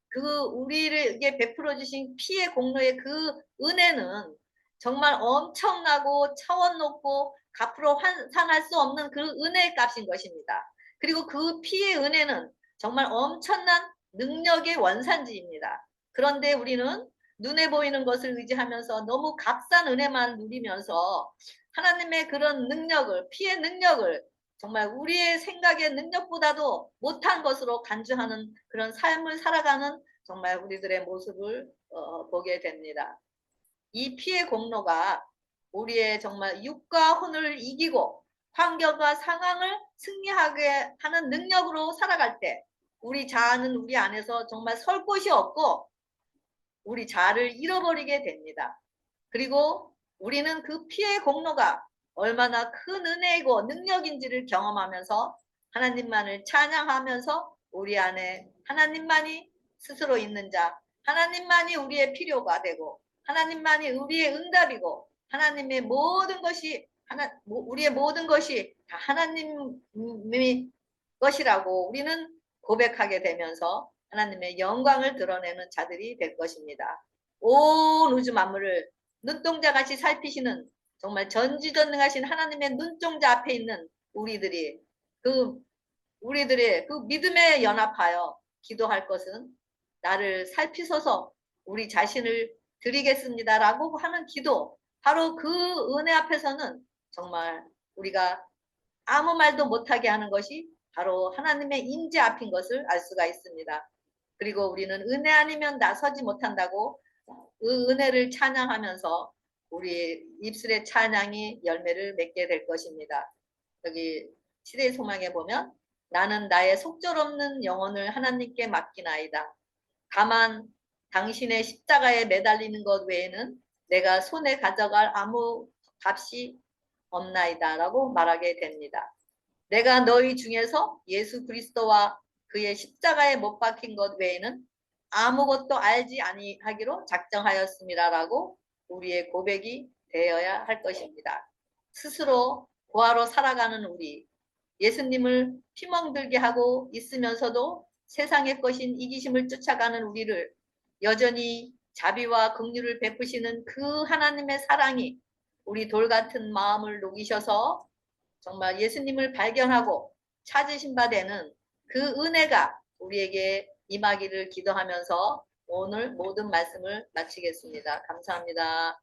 그 우리에게 베풀어 주신 피의 공로의 그 은혜는 정말 엄청나고 차원 높고 값으로 환산할 수 없는 그 은혜의 값인 것입니다. 그리고 그 피의 은혜는 정말 엄청난 능력의 원산지입니다. 그런데 우리는 눈에 보이는 것을 의지하면서 너무 값싼 은혜만 누리면서 하나님의 그런 능력을, 피의 능력을 정말 우리의 생각의 능력보다도 못한 것으로 간주하는 그런 삶을 살아가는 정말 우리들의 모습을 보게 됩니다. 이 피의 공로가 우리의 정말 육과 혼을 이기고 환경과 상황을 승리하게 하는 능력으로 살아갈 때 우리 자아는 우리 안에서 정말 설 곳이 없고 우리 자아를 잃어버리게 됩니다. 그리고 우리는 그 피의 공로가 얼마나 큰 은혜이고 능력인지를 경험하면서 하나님만을 찬양하면서 우리 안에 하나님만이 스스로 있는 자, 하나님만이 우리의 필요가 되고 하나님만이 우리의 응답이고 하나님의 모든 것이 우리의 모든 것이 다 하나님의 것이라고 우리는 고백하게 되면서 하나님의 영광을 드러내는 자들이 될 것입니다. 온 우주 만물을 눈동자같이 살피시는 정말 전지전능하신 하나님의 눈동자 앞에 있는 우리들이 우리들의 그 믿음에 연합하여 기도할 것은 나를 살피소서 우리 자신을 드리겠습니다라고 하는 기도, 바로 그 은혜 앞에서는 정말 우리가 아무 말도 못하게 하는 것이 바로 하나님의 임재 앞인 것을 알 수가 있습니다. 그리고 우리는 은혜 아니면 나서지 못한다고 그 은혜를 찬양하면서 우리 입술의 찬양이 열매를 맺게 될 것입니다. 여기 시대의 소망에 보면 나는 나의 속절없는 영혼을 하나님께 맡기나이다. 다만 당신의 십자가에 매달리는 것 외에는 내가 손에 가져갈 아무 값이 없나이다 라고 말하게 됩니다. 내가 너희 중에서 예수 그리스도와 그의 십자가에 못 박힌 것 외에는 아무것도 알지 아니하기로 작정하였습니다 라고 우리의 고백이 되어야 할 것입니다. 스스로 고아로 살아가는 우리, 예수님을 피멍들게 하고 있으면서도 세상의 것인 이기심을 쫓아가는 우리를 여전히 자비와 긍휼을 베푸시는 그 하나님의 사랑이 우리 돌같은 마음을 녹이셔서 정말 예수님을 발견하고 찾으신 바 되는 그 은혜가 우리에게 임하기를 기도하면서 오늘 모든 말씀을 마치겠습니다. 감사합니다.